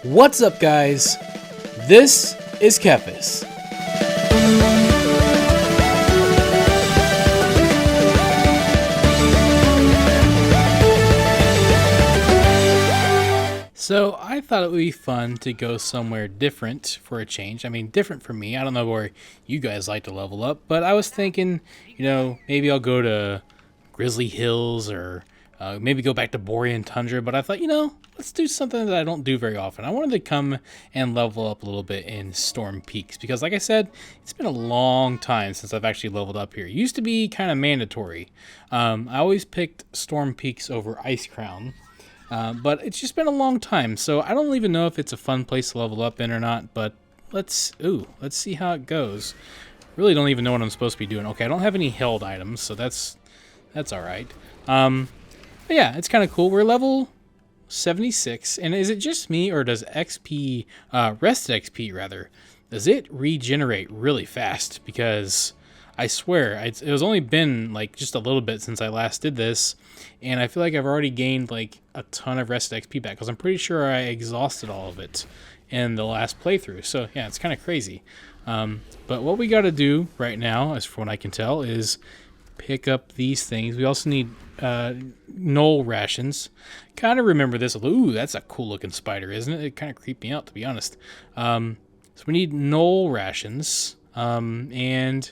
What's up, guys? This is Kephas. So I thought it would be fun to go somewhere different for a change. I mean, different for me. I don't know where you guys like to level up, but I was thinking, maybe I'll go to Grizzly Hills or maybe go back to Borean Tundra. But I thought, let's do something that I don't do very often. I wanted to come and level up a little bit in Storm Peaks because, like I said, it's been a long time since I've actually leveled up here. It used to be kind of mandatory. I always picked Storm Peaks over Ice Crown. But it's just been a long time, so I don't even know if it's a fun place to level up in or not, but let's see how it goes. Really don't even know what I'm supposed to be doing. Okay, I don't have any held items, so that's alright. But yeah, it's kind of cool. We're level 76, and is it just me, or does XP, rested XP rather, does it regenerate really fast? Because I swear, it was only been like just a little bit since I last did this, and I feel like I've already gained like a ton of rested XP back, because I'm pretty sure I exhausted all of it in the last playthrough. So yeah, it's kind of crazy. But what we got to do right now, as from what I can tell, is pick up these things. We also need Knoll rations. Kind of remember this. Ooh, that's a cool looking spider, isn't it? It kind of creeped me out, to be honest. So we need Knoll rations, and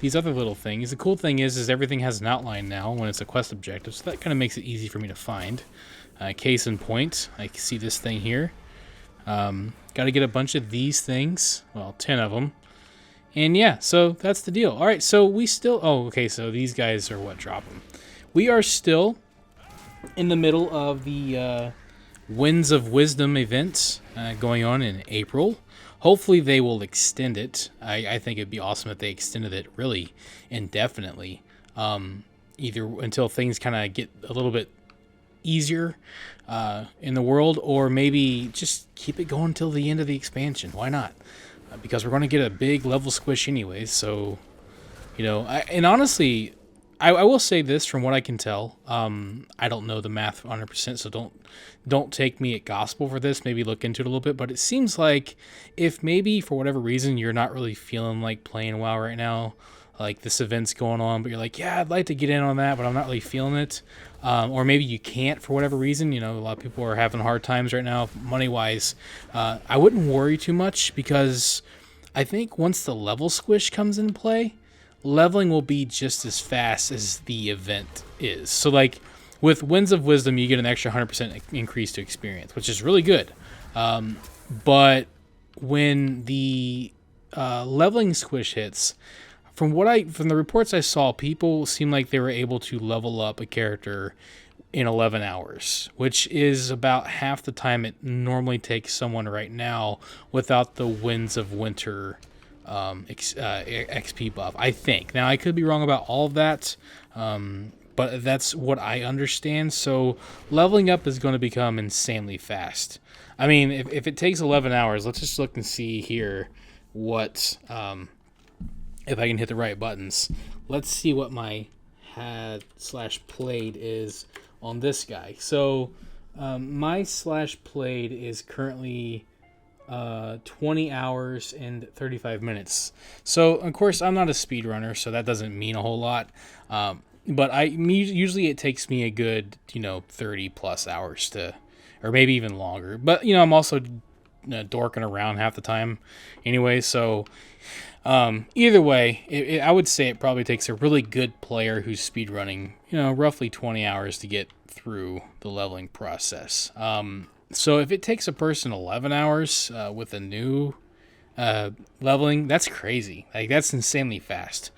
these other little things. The cool thing is everything has an outline now when it's a quest objective, so that kind of makes it easy for me to find. Case in point, I can see this thing here. Got to get a bunch of these things, well, 10 of them. And yeah, so that's the deal. All right, so we still, so these guys are what drop them. We are still in the middle of the Winds of Wisdom event going on in April. Hopefully they will extend it. I think it'd be awesome if they extended it really indefinitely. Either until things kind of get a little bit easier in the world, or maybe just keep it going until the end of the expansion. Why not? Because we're going to get a big level squish anyways. So, and honestly, I will say this from what I can tell. I don't know the math 100%, so don't take me at gospel for this. Maybe look into it a little bit. But it seems like if maybe for whatever reason you're not really feeling like playing WoW right now, like this event's going on, but you're like, yeah, I'd like to get in on that, but I'm not really feeling it. Or maybe you can't for whatever reason. A lot of people are having hard times right now, money-wise. I wouldn't worry too much, because I think once the level squish comes into play, leveling will be just as fast as the event is. So like with Winds of Wisdom, you get an extra 100% increase to experience, which is really good. But when the leveling squish hits, from the reports I saw, people seem like they were able to level up a character in 11 hours, which is about half the time it normally takes someone right now without the Winds of Winter XP buff, I think. Now, I could be wrong about all of that, but that's what I understand. So leveling up is going to become insanely fast. I mean, if it takes 11 hours, let's just look and see here what, if I can hit the right buttons. Let's see what my had/played is on this guy. So my /played is currently 20 hours and 35 minutes. So of course I'm not a speedrunner, so that doesn't mean a whole lot. But usually it takes me a good 30 plus hours to, or maybe even longer. But I'm also dorking around half the time anyway. So either way, I would say it probably takes a really good player who's speedrunning roughly 20 hours to get through the leveling process. So if it takes a person 11 hours with a new leveling, that's crazy. Like, that's insanely fast.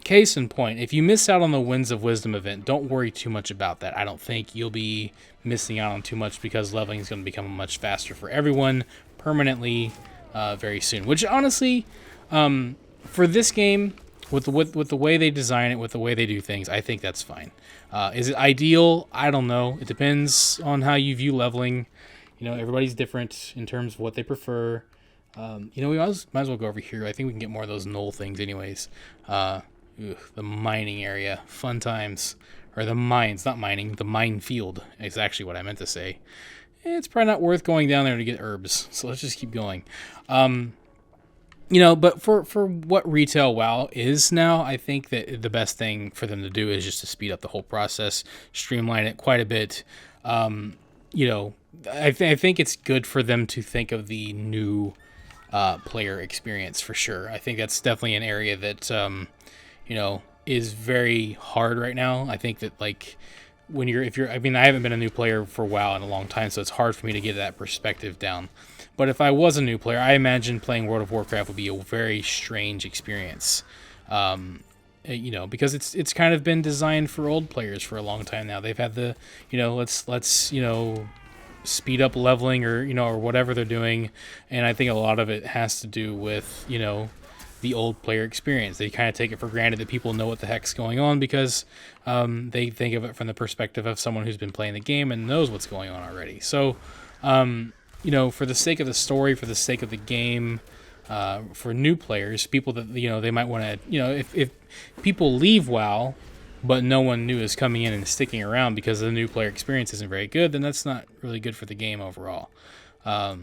Case in point, if you miss out on the Winds of Wisdom event, don't worry too much about that. I don't think you'll be missing out on too much, because leveling is going to become much faster for everyone permanently very soon. Which honestly, for this game, with the way they design it, with the way they do things, I think that's fine. Is it ideal? I don't know. It depends on how you view leveling. Everybody's different in terms of what they prefer. We might as well go over here. I think we can get more of those Knoll things anyways. The mining area. Fun times. Or the mines, not mining. The minefield is actually what I meant to say. it's probably not worth going down there to get herbs. So let's just keep going. But for what retail WoW is now, I think that the best thing for them to do is just to speed up the whole process, streamline it quite a bit. I think it's good for them to think of the new player experience for sure. I think that's definitely an area that is very hard right now. I think that like I haven't been a new player for WoW in a long time, so it's hard for me to get that perspective down. But if I was a new player, I imagine playing World of Warcraft would be a very strange experience. Because it's kind of been designed for old players for a long time now. They've had the, let's speed up leveling or whatever they're doing, and I think a lot of it has to do with the old player experience. They kind of take it for granted that people know what the heck's going on because they think of it from the perspective of someone who's been playing the game and knows what's going on already. So, for the sake of the story, for the sake of the game, for new players, people that they might want to, if people leave WoW, but no one new is coming in and sticking around because the new player experience isn't very good, then that's not really good for the game overall. So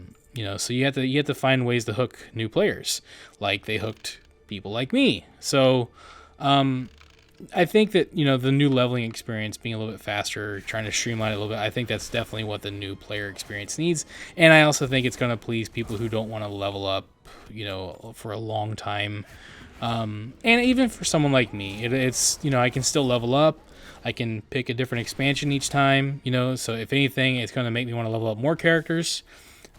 you have to find ways to hook new players, like they hooked people like me. So, I think that the new leveling experience being a little bit faster, trying to streamline it a little bit, I think that's definitely what the new player experience needs. And I also think it's going to please people who don't want to level up, for a long time. And even for someone like me, it's I can still level up. I can pick a different expansion each time, so if anything, it's going to make me want to level up more characters.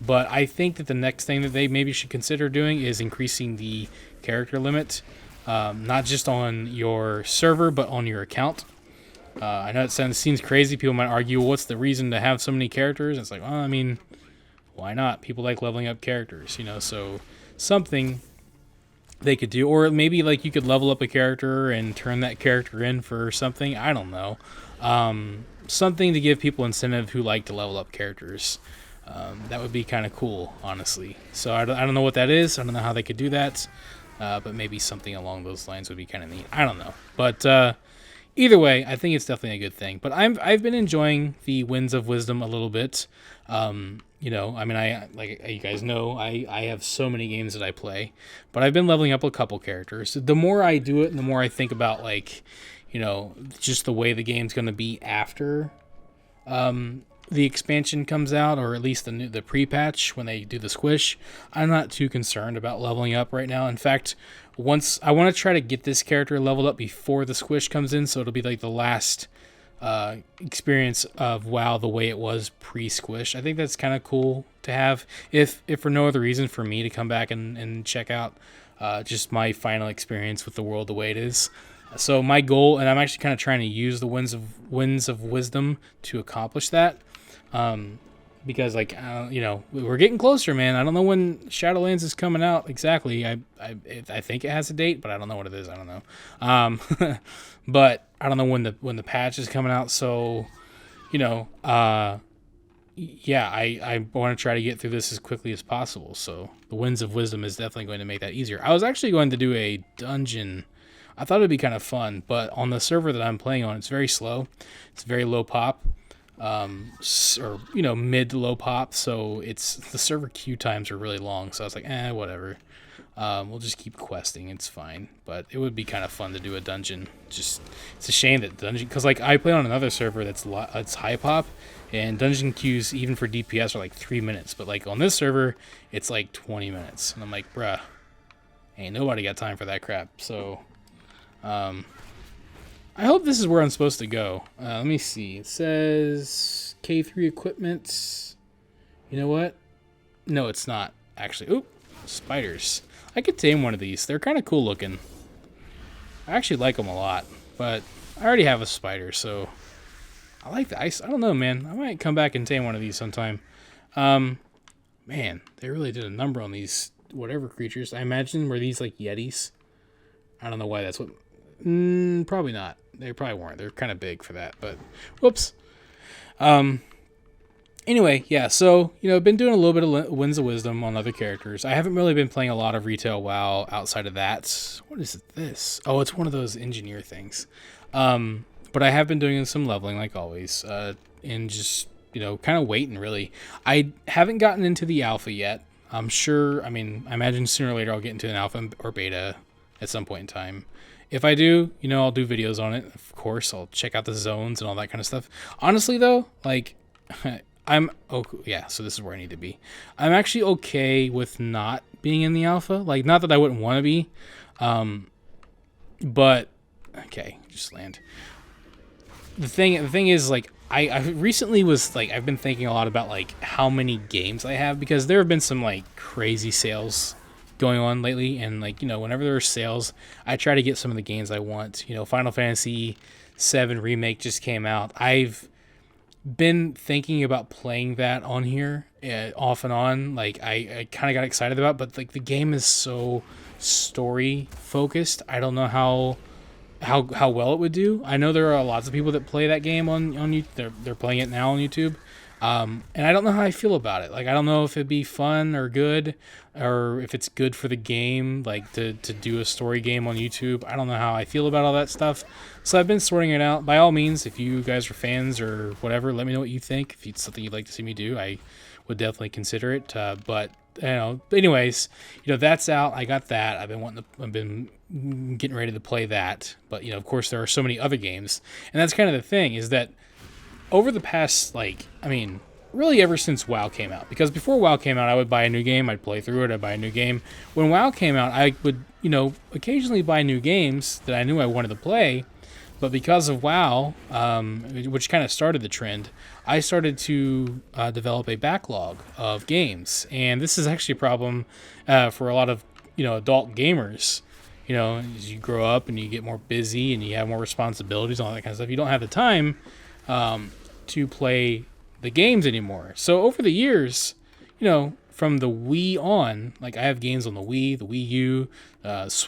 But I think that the next thing that they maybe should consider doing is increasing the character limit, not just on your server, but on your account. I know it seems crazy. People might argue, well, what's the reason to have so many characters? And it's like, well, I mean, why not? People like leveling up characters, so something they could do. Or maybe like you could level up a character and turn that character in for something. I don't know. Something to give people incentive who like to level up characters. That would be kind of cool, honestly. So I don't know what that is. I don't know how they could do that. But maybe something along those lines would be kind of neat. I don't know. But either way, I think it's definitely a good thing. But I've been enjoying the Winds of Wisdom a little bit. I like you guys know, I have so many games that I play. But I've been leveling up a couple characters. The more I do it, and the more I think about just the way the game's going to be after the expansion comes out, or at least the pre-patch when they do the squish, I'm not too concerned about leveling up right now. In fact, once I want to try to get this character leveled up before the squish comes in, so it'll be like the last experience of WoW the way it was pre-squish. I think that's kind of cool to have, if for no other reason, for me to come back and check out just my final experience with the world the way it is. So my goal, and I'm actually kind of trying to use the Winds of Wisdom to accomplish that. Because we're getting closer, man. I don't know when Shadowlands is coming out exactly. I think it has a date, but I don't know what it is. I don't know. But I don't know when the patch is coming out. So, I want to try to get through this as quickly as possible. So the Winds of Wisdom is definitely going to make that easier. I was actually going to do a dungeon. I thought it'd be kind of fun, but on the server that I'm playing on, it's very slow. It's very low pop. Mid to low pop, so the server queue times are really long, so I was like, whatever. We'll just keep questing, it's fine. But it would be kind of fun to do a dungeon. Just, it's a shame that dungeon, because like I play on another server that's high pop, and dungeon queues even for DPS are like 3 minutes, but like on this server it's like 20 minutes, and I'm like, bruh, ain't nobody got time for that crap. So I hope this is where I'm supposed to go. Let me see. It says K3 equipment. You know what? No, it's not, actually. Oop, spiders. I could tame one of these. They're kind of cool looking. I actually like them a lot, but I already have a spider, so I like the ice. I don't know, man. I might come back and tame one of these sometime. Man, they really did a number on these whatever creatures. I imagine were these like Yetis. I don't know why that's what... probably not. They probably weren't. They're kind of big for that, but whoops. Anyway, yeah, so, been doing a little bit of Winds of Wisdom on other characters. I haven't really been playing a lot of retail WoW outside of that. What is this? Oh, it's one of those engineer things. But I have been doing some leveling, like always, and just kind of waiting really. I haven't gotten into the alpha yet. I'm sure, I imagine sooner or later I'll get into an alpha or beta at some point in time. If I do, I'll do videos on it. Of course, I'll check out the zones and all that kind of stuff. Honestly, though, like, so this is where I need to be. I'm actually okay with not being in the alpha. Like, not that I wouldn't want to be, but okay, just land. The thing is, like, I recently was like, I've been thinking a lot about like how many games I have, because there have been some like crazy sales going on lately, and like, whenever there are sales, I try to get some of the games I want. Final Fantasy VII Remake just came out. I've been thinking about playing that on here off and on. Like, I kind of got excited about it, but like the game is so story focused. I don't know how well it would do. I know there are lots of people that play that game on YouTube. They're playing it now on YouTube. And I don't know how I feel about it. Like, I don't know if it'd be fun or good, or if it's good for the game, like to do a story game on YouTube. I don't know how I feel about all that stuff. So I've been sorting it out. By all means, if you guys are fans or whatever, let me know what you think. If it's something you'd like to see me do, I would definitely consider it. But anyways, that's out. I got that. I've been getting ready to play that. But, of course, there are so many other games. And that's kind of the thing, is that over the past, really ever since WoW came out, because before WoW came out, I would buy a new game, I'd play through it, I'd buy a new game. When WoW came out, I would, occasionally buy new games that I knew I wanted to play, but because of WoW, which kind of started the trend, I started to develop a backlog of games. And this is actually a problem for a lot of, adult gamers. As you grow up and you get more busy and you have more responsibilities and all that kind of stuff, you don't have the time to play the games anymore. So over the years, from the Wii on, like, I have games on the Wii, the Wii U,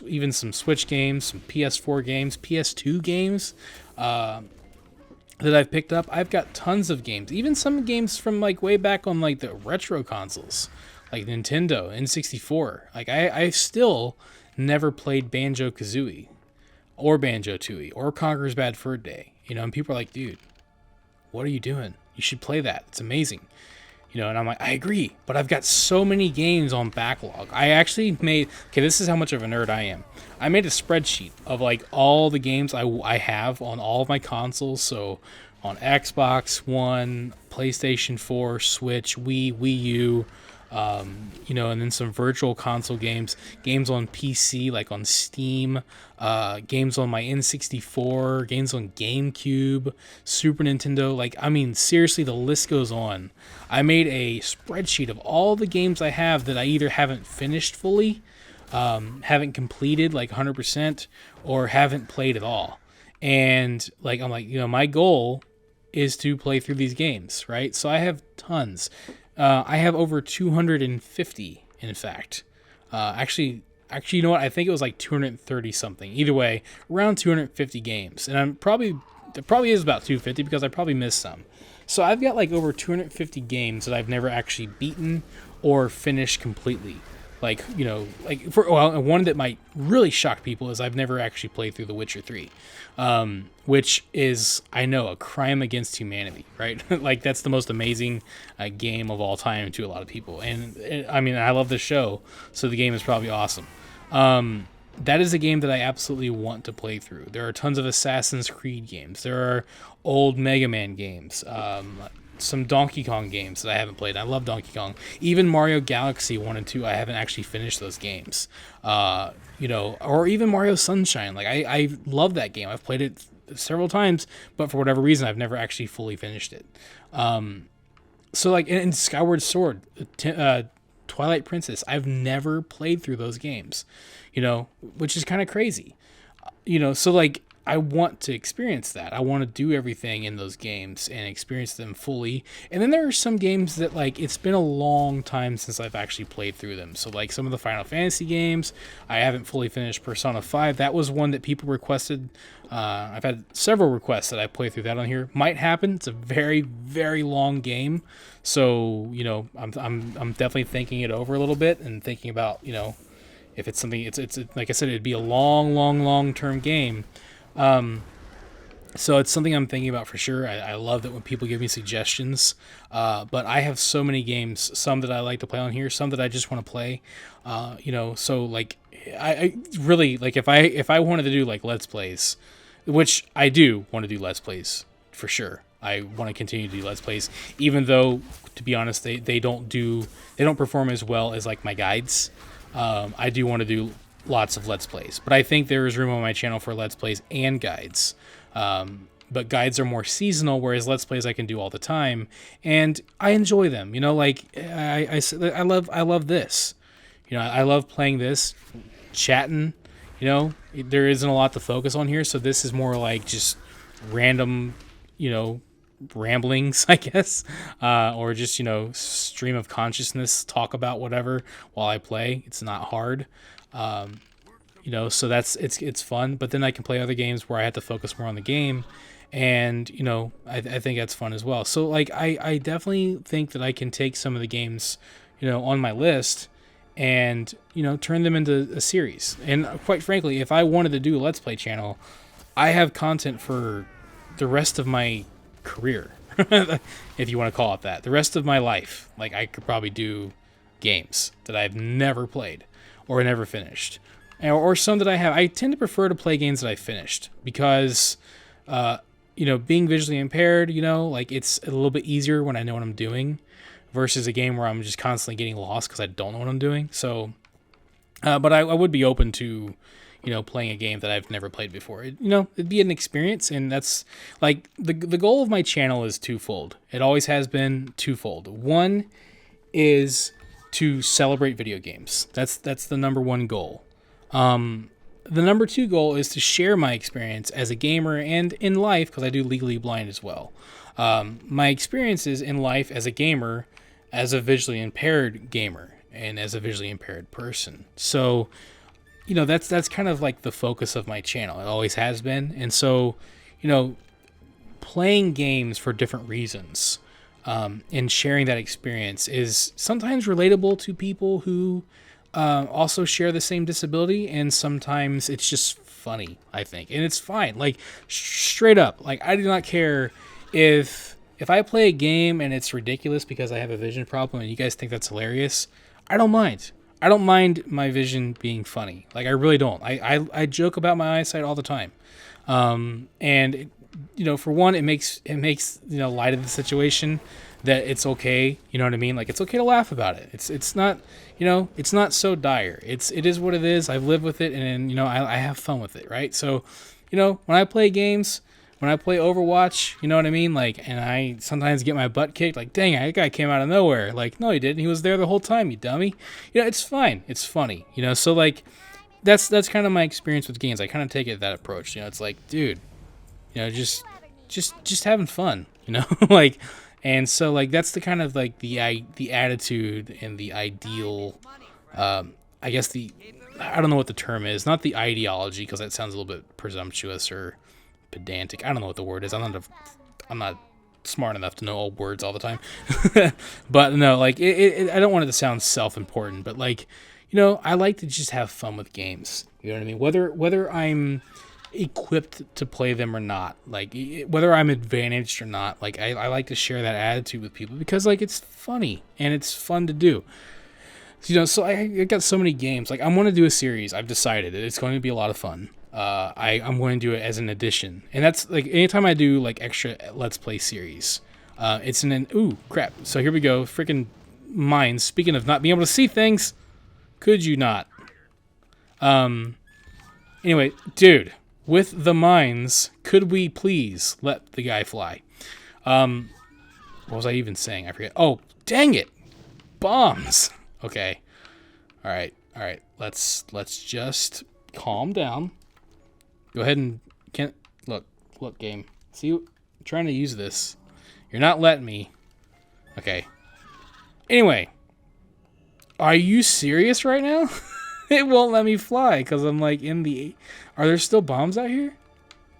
even some Switch games, some PS4 games, PS2 games that I've picked up. I've got tons of games, even some games from like way back on like the retro consoles, like Nintendo, N64. Like, I still never played Banjo-Kazooie or Banjo-Tooie or Conker's Bad Fur Day, and people are like, dude, what are you doing? You should play that. It's amazing. And I'm like, I agree, but I've got so many games on backlog. I actually this is how much of a nerd I am. I made a spreadsheet of like all the games I have on all of my consoles. So on Xbox One, PlayStation 4, Switch, Wii U, and then some virtual console games on PC, like on Steam, games on my N64, games on GameCube, Super Nintendo. Seriously, the list goes on. I made a spreadsheet of all the games I have that I either haven't finished fully, haven't completed like 100%, or haven't played at all. And like, I'm like, my goal is to play through these games, right? So I have tons. I have over 250, in fact. Actually, you know what? I think it was like 230 something. Either way, around 250 games. And it probably is about 250 because I probably missed some. So I've got like over 250 games that I've never actually beaten or finished completely. One that might really shock people is I've never actually played through The Witcher 3, which is, I know, a crime against humanity, right? Like, that's the most amazing game of all time to a lot of people. And I love the show, so the game is probably awesome. That is a game that I absolutely want to play through. There are tons of Assassin's Creed games. There are old Mega Man games. Some Donkey Kong games that I haven't played. I love Donkey Kong. Even Mario Galaxy 1 and 2, I haven't actually finished those games. Or even Mario Sunshine. Like, I love that game. I've played it several times, but for whatever reason, I've never actually fully finished it. So, like, in Skyward Sword, Twilight Princess, I've never played through those games, which is kind of crazy. So, like, I want to experience that. I want to do everything in those games and experience them fully. And then there are some games that, like, it's been a long time since I've actually played through them. So, like, some of the Final Fantasy games, I haven't fully finished. Persona 5, that was one that people requested. I've had several requests that I play through that on here. Might happen. It's a very, very long game. So, I'm definitely thinking it over a little bit and thinking about, if it's something, it's like I said, it'd be a long term game. So it's something I'm thinking about for sure. I love that when people give me suggestions. But I have so many games, some that I like to play on here, some that I just want to play. So like I really like if I wanted to do like Let's Plays, which I do want to do Let's Plays for sure. I want to continue to do Let's Plays, even though, to be honest, they don't perform as well as like my guides. I do want to do lots of Let's Plays, but I think there is room on my channel for Let's Plays and guides. But guides are more seasonal, whereas Let's Plays I can do all the time, and I enjoy them. Like I love this. I love playing this, chatting. There isn't a lot to focus on here, so this is more like just random, ramblings, I guess, or just stream of consciousness, talk about whatever while I play. It's not hard. So it's fun, but then I can play other games where I have to focus more on the game, and I think that's fun as well. So like I definitely think that I can take some of the games on my list and turn them into a series. And quite frankly, if I wanted to do a Let's Play channel, I have content for the rest of my career, if you want to call it that, the rest of my life. Like I could probably do games that I've never played or never finished, or some that I have. I tend to prefer to play games that I finished because, being visually impaired, like it's a little bit easier when I know what I'm doing versus a game where I'm just constantly getting lost because I don't know what I'm doing. So, but I would be open to, playing a game that I've never played before. It'd be an experience, and that's like the goal of my channel is twofold. It always has been twofold. One is to celebrate video games. That's the number one goal. The number two goal is to share my experience as a gamer and in life, because I do Legally Blind as well. My experiences in life as a gamer, as a visually impaired gamer, and as a visually impaired person. So, that's kind of like the focus of my channel. It always has been. And so, playing games for different reasons, and sharing that experience is sometimes relatable to people who also share the same disability, and sometimes it's just funny, I think, and it's fine. Like straight up, like I do not care if I play a game and it's ridiculous because I have a vision problem and you guys think that's hilarious. I don't mind. I don't mind my vision being funny. Like I really don't. I joke about my eyesight all the time, and for one, it makes light of the situation, that it's okay. You know what I mean? Like it's okay to laugh about it. It's not it's not so dire. It is what it is. I've lived with it, and I have fun with it, right? So when I play games, when I play Overwatch, you know what I mean? Like, and I sometimes get my butt kicked. Like, dang, that guy came out of nowhere. Like, no, he didn't. He was there the whole time, you dummy. It's fine. It's funny. So like that's kind of my experience with games. I kind of take it that approach. It's like, dude, just having fun. Like. And so, like, that's the kind of, like, the attitude and the ideal, I guess I don't know what the term is. Not the ideology, because that sounds a little bit presumptuous or pedantic. I don't know what the word is. I'm not smart enough to know all words all the time. But, no, like, I don't want it to sound self-important. But, like, I like to just have fun with games. You know what I mean? Whether I'm equipped to play them or not, like whether I'm advantaged or not, like I like to share that attitude with people because like it's funny and it's fun to do. So I got so many games. Like I want to do a series. I've decided it's going to be a lot of fun. I'm going to do it as an addition, and that's like anytime I do like extra Let's Play series, it's ooh crap. So here we go. Freaking mines. Speaking of not being able to see things, could you not? Anyway, dude. With the mines, could we please let the guy fly? What was I even saying? I forget. Oh, dang it. Bombs. Okay. All right. Let's just calm down. Go ahead and look game. See, I'm trying to use this. You're not letting me. Okay. Anyway, are you serious right now? It won't let me fly because I'm like in the... Are there still bombs out here?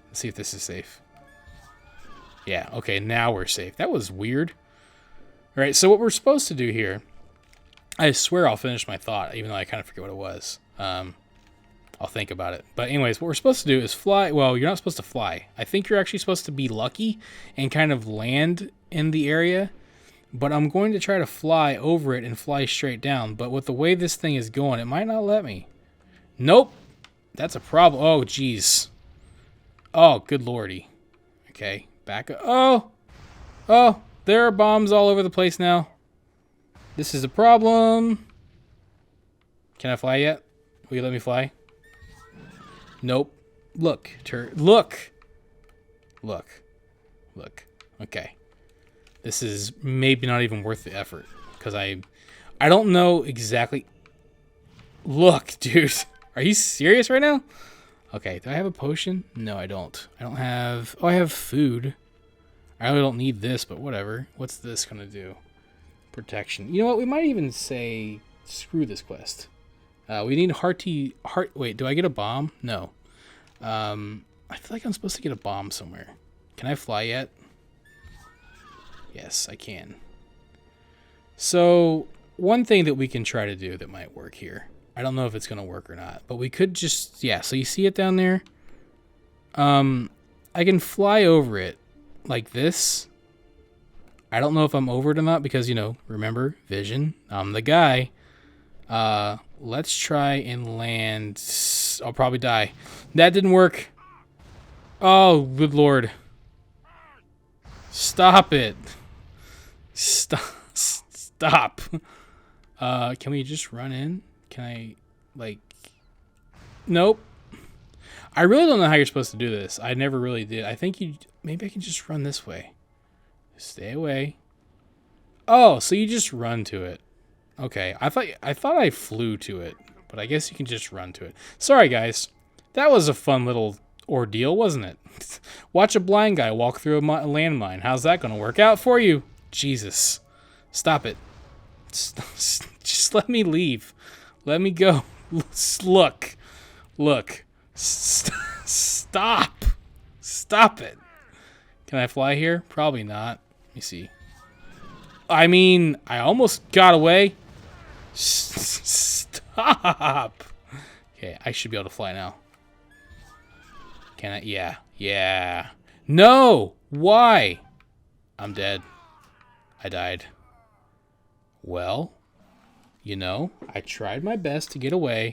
Let's see if this is safe. Yeah, okay, now we're safe. That was weird. All right, so what we're supposed to do here... I swear I'll finish my thought, even though I kind of forget what it was. I'll think about it. But anyways, what we're supposed to do is fly. Well, you're not supposed to fly. I think you're actually supposed to be lucky and kind of land in the area. But I'm going to try to fly over it and fly straight down. But with the way this thing is going, it might not let me. Nope. That's a problem. Oh, jeez. Oh, good lordy. Okay, back up. Oh, there are bombs all over the place now. This is a problem. Can I fly yet? Will you let me fly? Nope. Look. Look. Okay. This is maybe not even worth the effort. Because I don't know exactly. Look, dude. Are you serious right now? Okay, do I have a potion? No, I don't. I don't have... Oh, I have food. I really don't need this, but whatever. What's this going to do? Protection. You know what? We might even say, screw this quest. We need Wait, do I get a bomb? No. I feel like I'm supposed to get a bomb somewhere. Can I fly yet? Yes, I can. So, one thing that we can try to do that might work here. I don't know if it's going to work or not, but we could just, yeah, so you see it down there? I can fly over it like this. I don't know if I'm over it or not because, you know, remember, vision, I'm the guy. Let's try and land. I'll probably die. That didn't work. Oh, good lord. Stop it. Stop. Can we just run in? Can I, like... Nope. I really don't know how you're supposed to do this. I never really did. I think maybe I can just run this way. Stay away. Oh, so you just run to it. Okay, I thought I flew to it, but I guess you can just run to it. Sorry, guys. That was a fun little ordeal, wasn't it? Watch a blind guy walk through a landmine. How's that going to work out for you? Jesus. Stop it. Just let me leave. Let me go. Look. Stop it. Can I fly here? Probably not. Let me see. I mean, I almost got away. Stop. Okay, I should be able to fly now. Can I? Yeah. No! Why? I'm dead. I died. Well, you know, I tried my best to get away,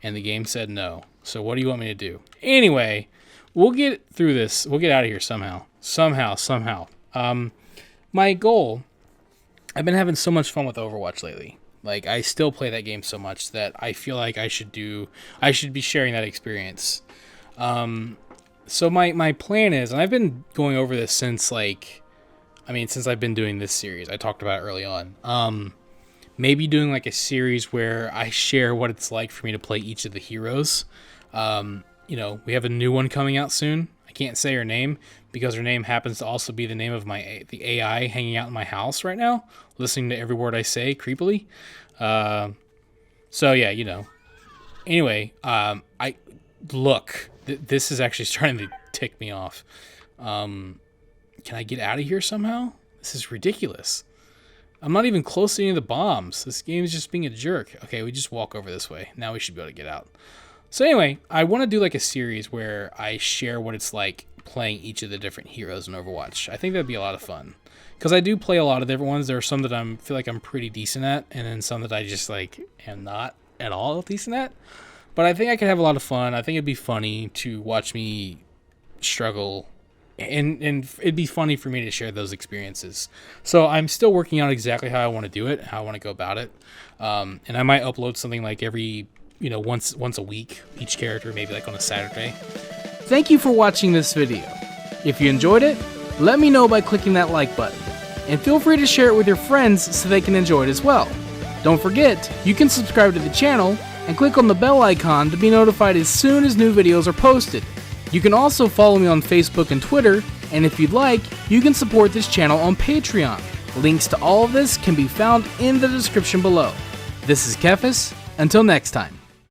and the game said no. So what do you want me to do? Anyway, we'll get through this. We'll get out of here somehow. Somehow. My goal... I've been having so much fun with Overwatch lately. Like, I still play that game so much that I feel like I should be sharing that experience. So my plan is, and I've been going over this since since I've been doing this series. I talked about it early on. Maybe doing like a series where I share what it's like for me to play each of the heroes. You know, we have a new one coming out soon. I can't say her name because her name happens to also be the name of the AI hanging out in my house right now, listening to every word I say creepily. So yeah, you know. Anyway, this is actually starting to tick me off. Can I get out of here somehow? This is ridiculous. I'm not even close to any of the bombs. This game is just being a jerk. Okay, we just walk over this way. Now we should be able to get out. So anyway, I want to do like a series where I share what it's like playing each of the different heroes in Overwatch. I think that'd be a lot of fun. Because I do play a lot of different ones. There are some that I feel like I'm pretty decent at, and then some that I just like am not at all decent at. But I think I could have a lot of fun. I think it'd be funny to watch me struggle, and it'd be funny for me to share those experiences. So I'm still working out exactly how I want to do it, how I want to go about it. And I might upload something like every, once a week, each character, maybe like on a Saturday. Thank you for watching this video. If you enjoyed it, let me know by clicking that like button. And feel free to share it with your friends so they can enjoy it as well. Don't forget, you can subscribe to the channel and click on the bell icon to be notified as soon as new videos are posted. You can also follow me on Facebook and Twitter, and if you'd like, you can support this channel on Patreon. Links to all of this can be found in the description below. This is Kephas. Until next time.